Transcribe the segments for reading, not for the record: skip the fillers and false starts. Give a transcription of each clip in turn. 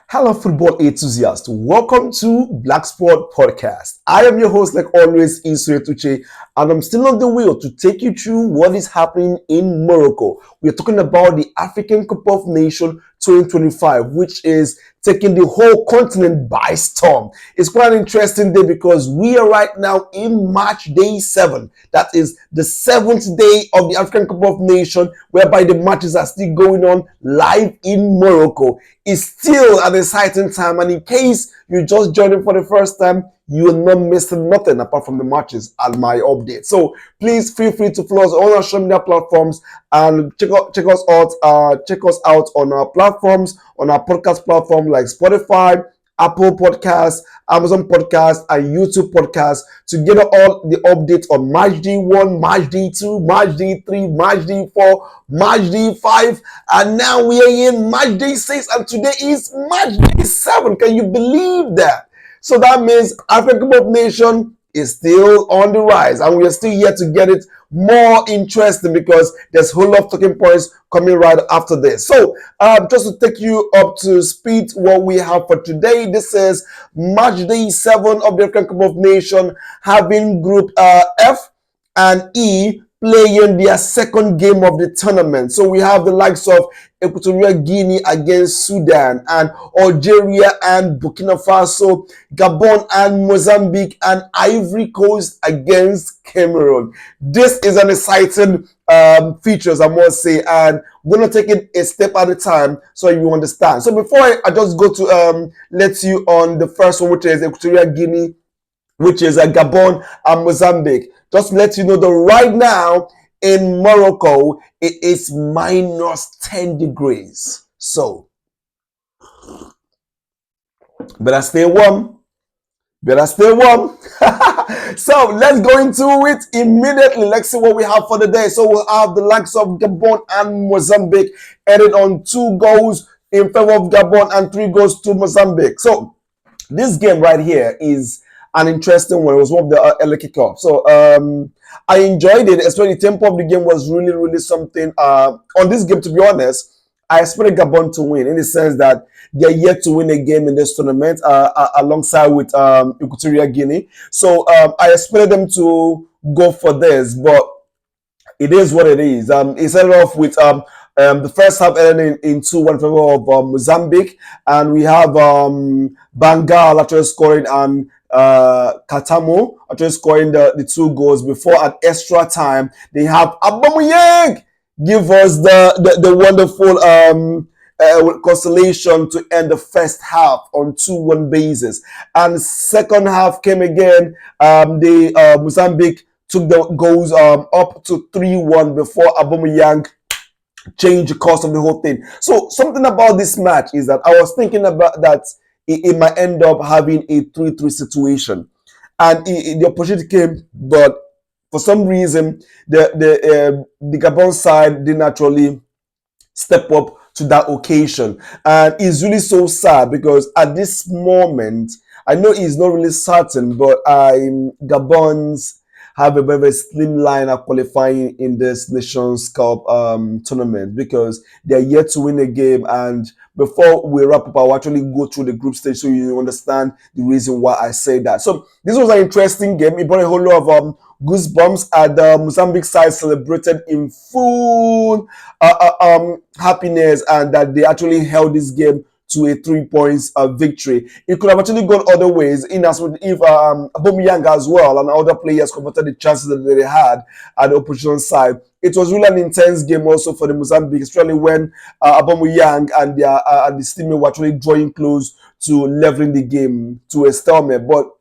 Hello, football enthusiasts. Welcome to Blaqsport Podcast. I am your host, like always, Isue Tuche, and I'm still on the wheel to take you through what is happening in Morocco. We're talking about the African Cup of Nations 2025, which is taking the whole continent by storm. It's quite an interesting day because we are right now in match day 7. That is the 7th day of the African Cup of Nations, whereby the matches are still going on live in Morocco. It's still an exciting time, and in case you just joined in for the first time, you will not miss nothing apart from the matches and my update. So please feel free to follow us on our social media platforms and check us out on our platforms, on our podcast platform like Spotify, Apple Podcasts, Amazon Podcasts, and YouTube Podcasts to get all the updates on Match Day 1, Match Day 2, Match Day 3, Match Day 4, Match Day 5, and now we are in Match Day 6, and today is Match Day 7. Can you believe that? So that means African Cup of Nations is still on the rise, and we are still here to get it more interesting because there's a whole lot of talking points coming right after this. So just to take you up to speed, what we have for today, this is Match Day 7 of the African Cup of Nations, having Group F and E playing their second game of the tournament. So we have the likes of Equatorial Guinea against Sudan, and Algeria and Burkina Faso, Gabon and Mozambique, and Ivory Coast against Cameroon. This is an exciting features, I must say, and we're going to take it a step at a time so you understand. So before I just go to let you on the first one, which is Equatorial Guinea, which is Gabon and Mozambique. Just to let you know that right now in Morocco, it is minus 10 degrees. So, better stay warm. So, let's go into it immediately. Let's see what we have for the day. So, we'll have the likes of Gabon and Mozambique headed on 2 goals in favor of Gabon and 3 goals to Mozambique. So, this game right here is an interesting one. It was one of the early kickoff. So I enjoyed it, especially the tempo of the game was really something. On this game, to be honest, I expected Gabon to win in the sense that they're yet to win a game in this tournament alongside with Equatorial Guinea. So I expected them to go for this, but it is what it is. It started off with the first half ending in 2-1 favor of Mozambique, and we have Bangal actually scoring and Katamo actually scoring the 2 goals before at extra time. They have Aubameyang give us the wonderful consolation to end the first half on 2-1 basis. And second half came again. The Mozambique took the goals up to 3-1 before Aubameyang change the course of the whole thing. So something about this match is that I was thinking about that it might end up having a 3-3 situation, and the opportunity came, but for some reason the Gabon side didn't actually step up to that occasion, and it's really so sad because at this moment I know it's not really certain, but Gabon's have a very slim line of qualifying in this Nations Cup tournament because they're yet to win a game. And before we wrap up, I'll actually go through the group stage so you understand the reason why I say that. So this was an interesting game. It brought a whole lot of goosebumps, and the Mozambique side celebrated in full happiness, and that they actually held this game to a 3 points victory. It could have actually gone other ways, in as if Aubameyang as well and other players converted the chances that they had at the opposition side. It was really an intense game also for the Mozambique, especially when Aubameyang and the teammates were actually drawing close to leveling the game to a stalemate. But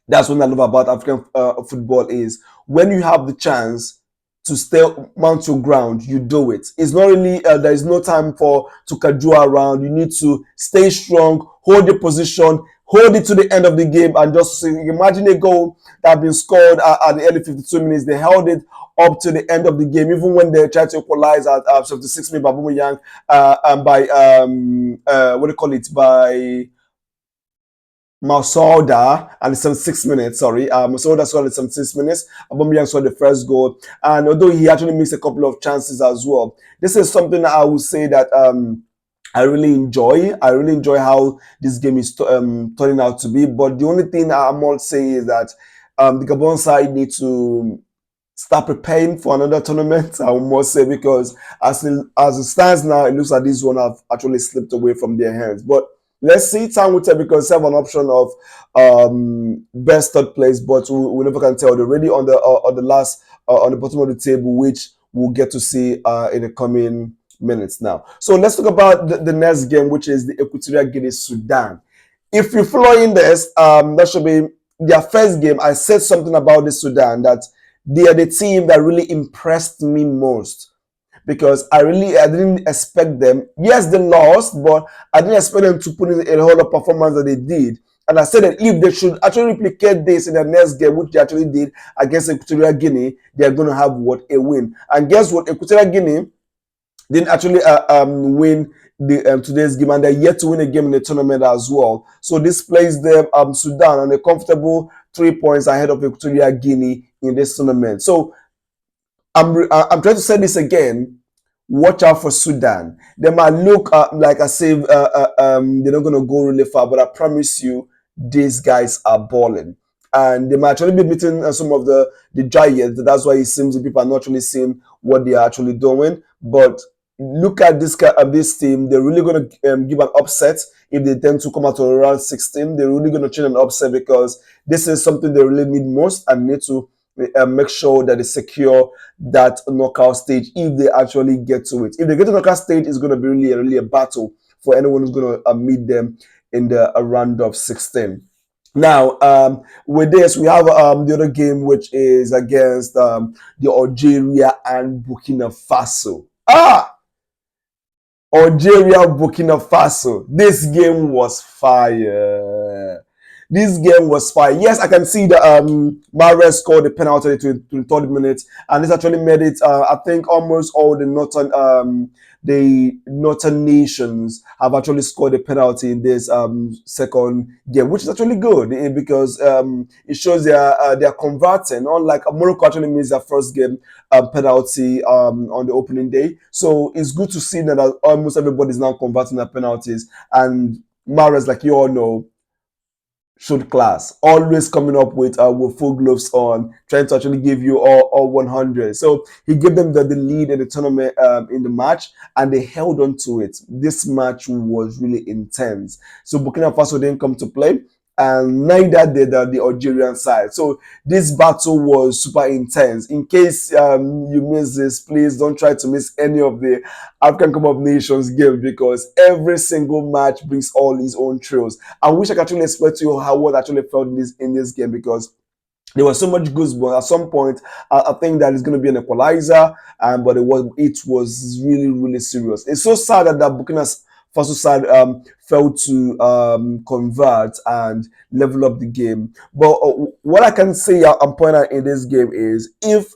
that's what I love about African football is when you have the chance to stay mount your ground, you do it. It's not really there is no time to cajole around. You need to stay strong, hold your position, hold it to the end of the game, and just imagine a goal that had been scored at the early 52 minutes. They held it up to the end of the game, even when they tried to equalize at 76 minutes by Aubameyang and by by Masouda at the 76 minutes, Masouda scored at 76 minutes. Aubameyang scored the first goal. And although he actually missed a couple of chances as well, this is something that I would say that I really enjoy. I really enjoy how this game is turning out to be. But the only thing I must say is that the Gabon side need to start preparing for another tournament. I must say, because as it stands now, it looks like this one have actually slipped away from their hands. But let's see. Time will tell, because they have an option of best third place, but we never can tell. They're already on the last on the bottom of the table, which we'll get to see in the coming minutes now. So let's talk about the next game, which is the Equatorial Guinea Sudan. If you're following this, that should be their first game. I said something about the Sudan, that they are the team that really impressed me most, because I didn't expect them. Yes, they lost, but I didn't expect them to put in a whole lot of performance that they did. And I said that if they should actually replicate this in the next game, which they actually did against Equatorial Guinea, they're going to have a win. And guess what? Equatorial Guinea didn't actually win today's game, and they're yet to win a game in the tournament as well. So this places them Sudan on a comfortable 3 points ahead of Equatorial Guinea in this tournament. So I'm trying to say this again. Watch out for Sudan. They might look like I say they're not going to go really far, but I promise you, these guys are balling. And they might actually be meeting some of the giants. That's why it seems that people are not really seeing what they are actually doing. But look at this team. They're really going to give an upset if they tend to come out to around 16. They're really going to change an upset, because this is something they really need most, and need to make sure that they secure that knockout stage if they actually get to it. If they get to the knockout stage, it's going to be really a battle for anyone who's going to meet them in the round of 16. Now, with this, we have the other game, which is against the Algeria and Burkina Faso. Algeria, Burkina Faso. This game was fire. This game was fire. Yes, I can see that Mahrez scored the penalty in the 23rd minute, and this actually made it. I think almost all the northern nations have actually scored a penalty in this second game, which is actually good, because it shows they are converting. Unlike Morocco actually missed their first game penalty on the opening day, so it's good to see that almost everybody is now converting their penalties. And Mahrez, like you all know, showed class, always coming up with full gloves on, trying to actually give you all 100. So he gave them the lead in the tournament, in the match, and they held on to it. This match was really intense. So Burkina Faso didn't come to play, and neither did the Algerian side. So this battle was super intense. In case you miss this, please don't try to miss any of the African Cup of Nations game, because every single match brings all its own thrills. I wish I could actually explain to you how what actually felt in this game, because there was so much goosebumps. At some point, I think that it's going to be an equalizer, but it was really serious. It's so sad that Burkina Faso side failed to convert and level up the game. But what I can say and point out in this game is, if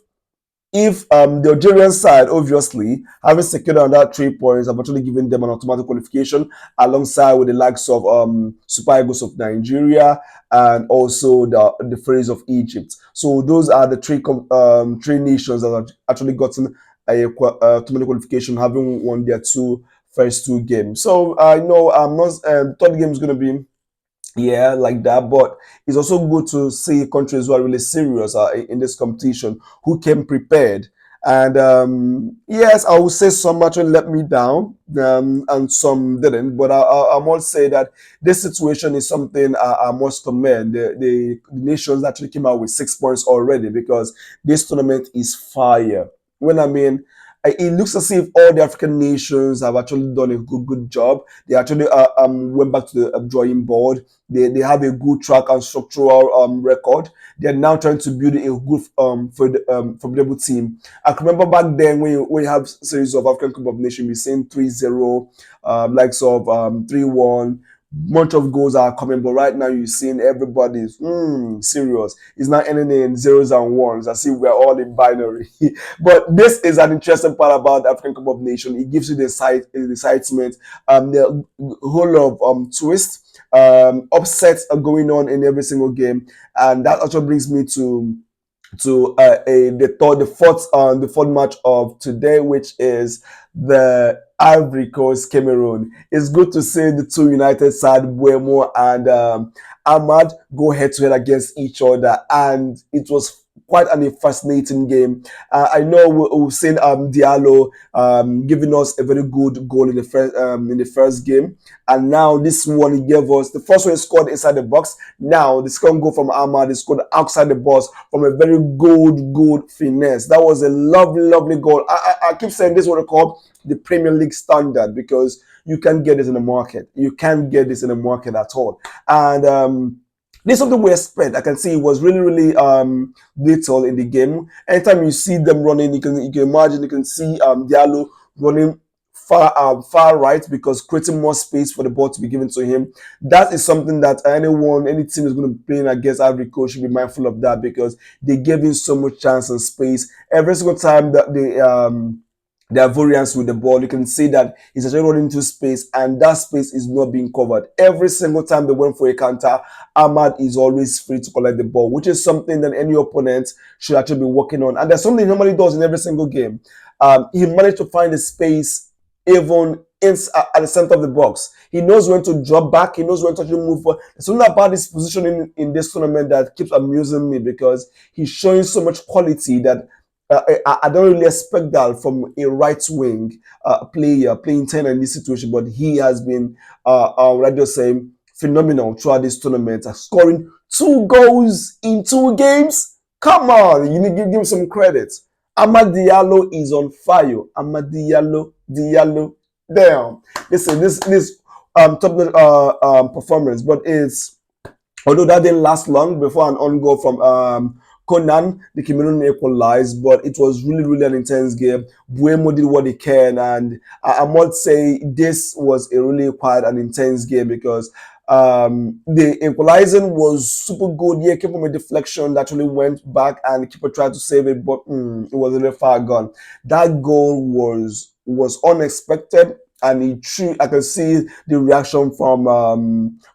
the Algerian side, obviously, having secured on that 3 points, have actually given them an automatic qualification alongside with the likes of Super Eagles of Nigeria and also the Pharaohs of Egypt. So those are the three nations that have actually gotten a automatic qualification, having won their first two games. So I know third game is going to be like that, but it's also good to see countries who are really serious in this competition, who came prepared. And yes, I would say some actually let me down, and some didn't. But I must say that this situation is something I must commend the nations that actually came out with 6 points already, because this tournament is fire. When I mean, it looks as if all the African nations have actually done a good job. They actually went back to the drawing board. They have a good track and structural record. They're now trying to build a good formidable team. I can remember back then when you have series of African Cup of Nations, we're seeing 3-0, likes of 3-1. Bunch of goals are coming, but right now you're seeing everybody's serious. It's not ending in zeros and ones. I see we're all in binary. But this is an interesting part about the African Cup of Nations. It gives you the excitement, the whole of twists, upsets are going on in every single game, and that also brings me to to the fourth match of today, which is the Ivory Coast Cameroon. It's good to see the two United side, Buemo and Ahmad, go head to head against each other, and it was quite a fascinating game. I know we've seen Diallo giving us a very good goal in the first game, and now this one he gave us the first one he scored inside the box. Now the second goal from Ahmad is scored outside the box from a very good finesse. That was a lovely goal. I keep saying this is what I call the Premier League standard, because you can't get this in the market. You can't get this in the market at all. And this is something we expect. I can see it was really little in the game. Anytime you see them running, you can imagine, you can see Diallo running far right, because creating more space for the ball to be given to him. That is something that any team is going to be playing against Ivory Coast should be mindful of, that because they gave him so much chance and space every single time that their variance with the ball. You can see that he's actually running into space, and that space is not being covered. Every single time they went for a counter, Ahmad is always free to collect the ball, which is something that any opponent should actually be working on. And there's something he normally does in every single game. He managed to find a space even at the center of the box. He knows when to drop back. He knows when to actually move forward. There's something about his positioning in this tournament that keeps amusing me, because he's showing so much quality that I don't really expect that from a right wing player playing 10 in this situation, but he has been, like just saying, phenomenal throughout this tournament, scoring 2 goals in 2 games. Come on, you need to give him some credit. Amad Diallo is on fire. Amad Diallo, damn. Listen, this top performance, but it's, although that didn't last long before an on goal from Conan, the Cameroon equalized, but it was really an intense game. Buemo did what he can, and I must say this was a really quite an intense game, because the equalizing was super good. Yeah, came from a deflection that actually went back, and the keeper tried to save it, but it was really far gone. That goal was unexpected, and I can see the reaction from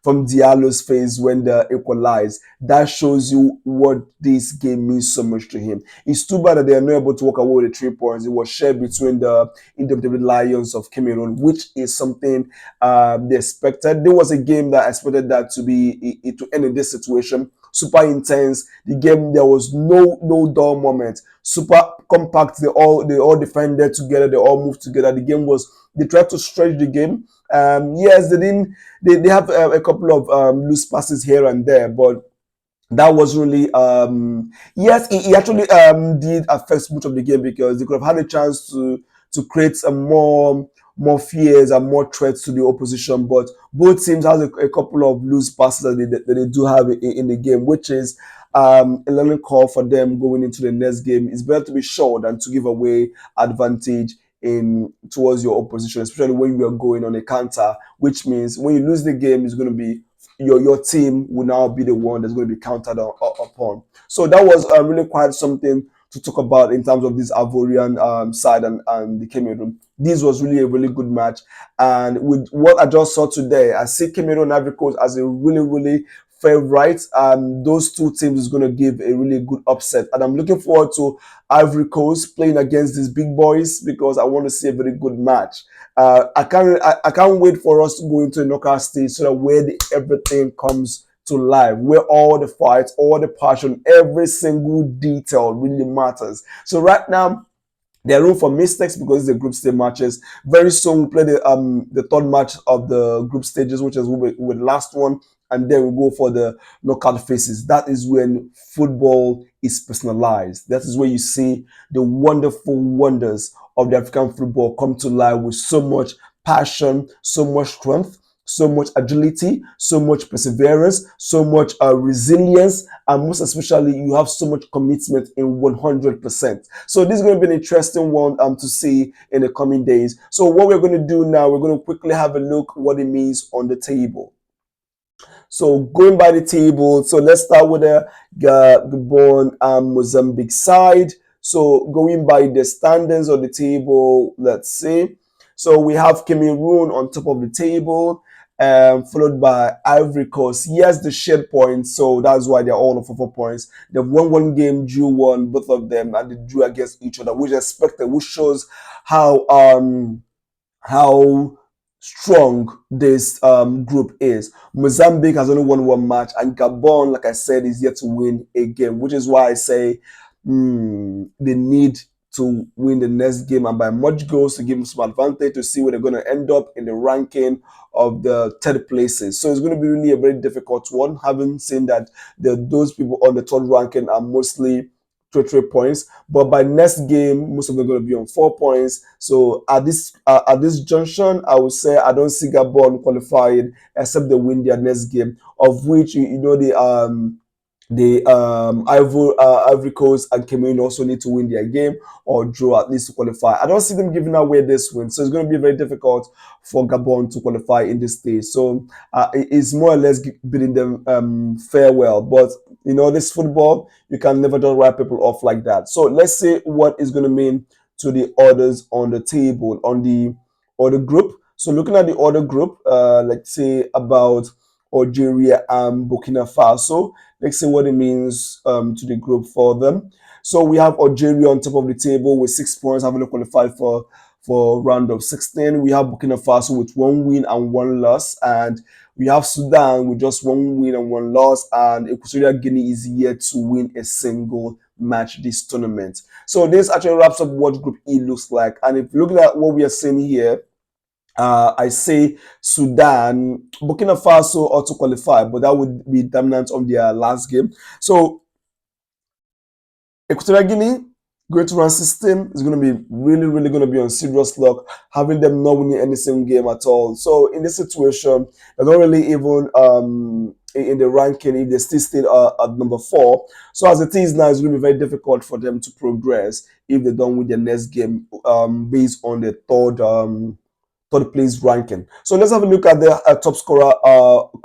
Diallo's face when they equalized. That shows you what this game means so much to him. It's too bad that they are not able to walk away with the 3 points. It was shared between the indomitable Lions of Cameroon, which is something they expected. There was a game that I expected that to end in this situation. Super intense. The game, there was no dull moment. Super compact. They all defended together. They all moved together. The game was. They tried to stretch the game. Yes, they didn't. They have a couple of loose passes here and there, but that was really yes, he actually did affect much of the game, because they could have had a chance to create some more fears and more threats to the opposition, but both teams have a couple of loose passes that they do have in the game, which is a learning call for them going into the next game. It's better to be sure than to give away advantage in towards your opposition, especially when you are going on a counter, which means when you lose the game, it's going to be your team will now be the one that's going to be counted upon. So that was really quite something to talk about in terms of this Ivorian side and the Cameroon. This was really a really good match, and with what I just saw today, I see Cameroon and Ivory Coast as a really favorite. Those two teams is going to give a really good upset, and I'm looking forward to Ivory Coast playing against these big boys, because I want to see a very good match. I can't wait for us to go into a knockout stage, so that where everything comes to life, where all the fights, all the passion, every single detail really matters. So right now, there are room for mistakes, because the group stage matches. Very soon we'll play the third match of the group stages, which is with the last one, and then we'll go for the knockout phases. That is when football is personalized. That is where you see the wonderful wonders of the African football come to life with so much passion, so much strength, so much agility, so much perseverance, so much resilience, and most especially, you have so much commitment in 100%. So this is going to be an interesting one to see in the coming days. So what we're going to do now, we're going to quickly have a look what it means on the table. So going by the table, so let's start with the Gabon and Mozambique side. So going by the standings on the table, let's see. So we have Cameroon on top of the table, followed by Ivory Coast. Yes, they shared points, so that's why they're all on 4 points. They've won one game, drew one, both of them, and they drew against each other, which is expected, which shows how strong this group is. Mozambique has only won one match, and Gabon, like I said, is yet to win a game, which is why I say they need to win the next game and by much goals to give them some advantage to see where they're going to end up in the ranking of the third places. So it's going to be really a very difficult one, having seen that those people on the third ranking are mostly 3 points, but by next game most of them are going to be on 4 points. So at this junction, I would say I don't see Gabon qualifying except they win their next game, of which you know the Ivory Coast and Cameroon also need to win their game or draw at least to qualify. I don't see them giving away this win, so it's going to be very difficult for Gabon to qualify in this stage. So it's more or less bidding them farewell. But you know, this football, you can never just write people off like that. So let's see what it's going to mean to the others on the table, on the other group. So looking at the other group, let's say about Algeria and Burkina Faso. Let's see what it means to the group for them. So we have Algeria on top of the table with 6 points, having qualified for round of 16. We have Burkina Faso with 1 win and 1 loss, and we have Sudan with just 1 win and 1 loss, and Equatorial Guinea is yet to win a single match this tournament. So this actually wraps up what Group E looks like. And if you look at what we are seeing here, I say Sudan, Burkina Faso ought to qualify, but that would be dominant on their last game. So Equatorial Guinea going to round 16 is going to be really going to be on serious luck, having them not winning any single game at all. So in this situation, they're not really even in the ranking if they still stay at number 4. So as it is now, it's going to be very difficult for them to progress if they don't win their next game based on the third place ranking. So let's have a look at the top scorer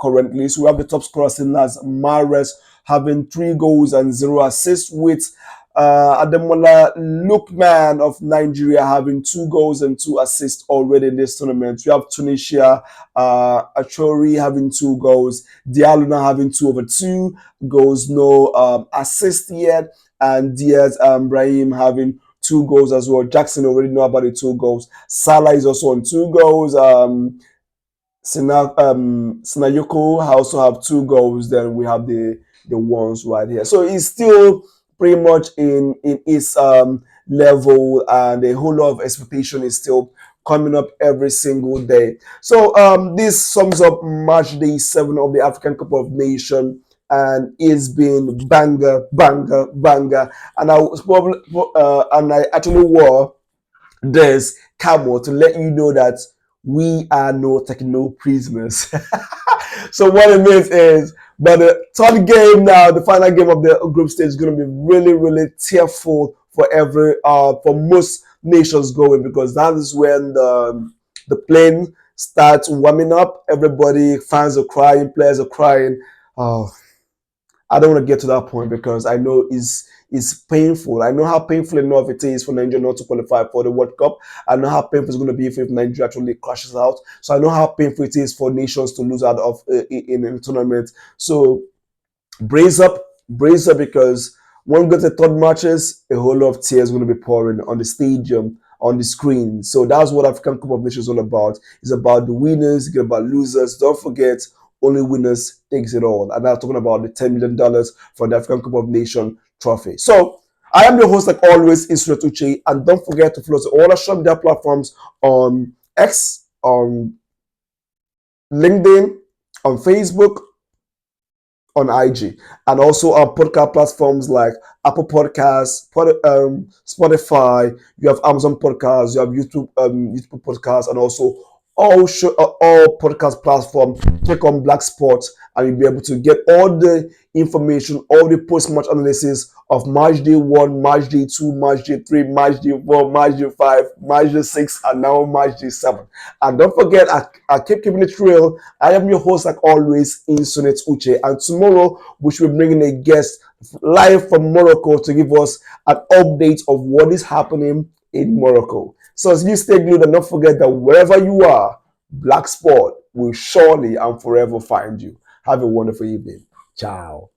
currently. So we have the top scorer still as Mahrez, having 3 goals and 0 assists, with Ademola Lookman of Nigeria having 2 goals and 2 assists already in this tournament. We have Tunisia, Achori having 2 goals, Diallo now having 2 over 2 goals, no assist yet, and Diaz Brahim having 2 goals as well. Jackson already know about the 2 goals. Salah is also on 2 goals. Sinayoko also have 2 goals. Then we have the ones right here. So he's still pretty much in his level, and a whole lot of expectation is still coming up every single day. So this sums up match day 7 of the African Cup of Nations, and it's been banger. And I actually wore this camo to let you know that we are not taking no prisoners. So what it means is, but the third game now, the final game of the group stage, is going to be really tearful for most nations going, because that is when the plane starts warming up. Everybody, fans are crying, players are crying. Oh, I don't want to get to that point because I know it's painful. I know how painful enough it is for Nigeria not to qualify for the World Cup. I know how painful it's going to be if Nigeria actually crashes out. So I know how painful it is for nations to lose out of in a tournament. So brace up, because when we get to the third matches, a whole lot of tears are going to be pouring on the stadium, on the screen. So that's what African Cup of Nations is all about. It's about the winners, it's about losers. Don't forget, only winners takes it all. And I'm talking about the $10 million for the African Cup of Nations trophy. So I am your host, like always, Israel Uche, and don't forget to follow us on all our social media platforms, on X, on LinkedIn, on Facebook, on IG, and also on podcast platforms like Apple Podcasts, Spotify. You have Amazon Podcasts, you have YouTube Podcasts, and also all podcast platforms. Click on Blaqsport, and you'll be able to get all the information, all the post-match analysis of match day 1, match day 2, match day 3, match day 4, match day 5, match day 6, and now match day 7. And don't forget, I keep keeping it real. I am your host, like always, Insonet Uche, and tomorrow we should be bringing a guest live from Morocco to give us an update of what is happening in Morocco. So as you stay glued, and don't forget that wherever you are, Blaqsport will surely and forever find you. Have a wonderful evening. Ciao.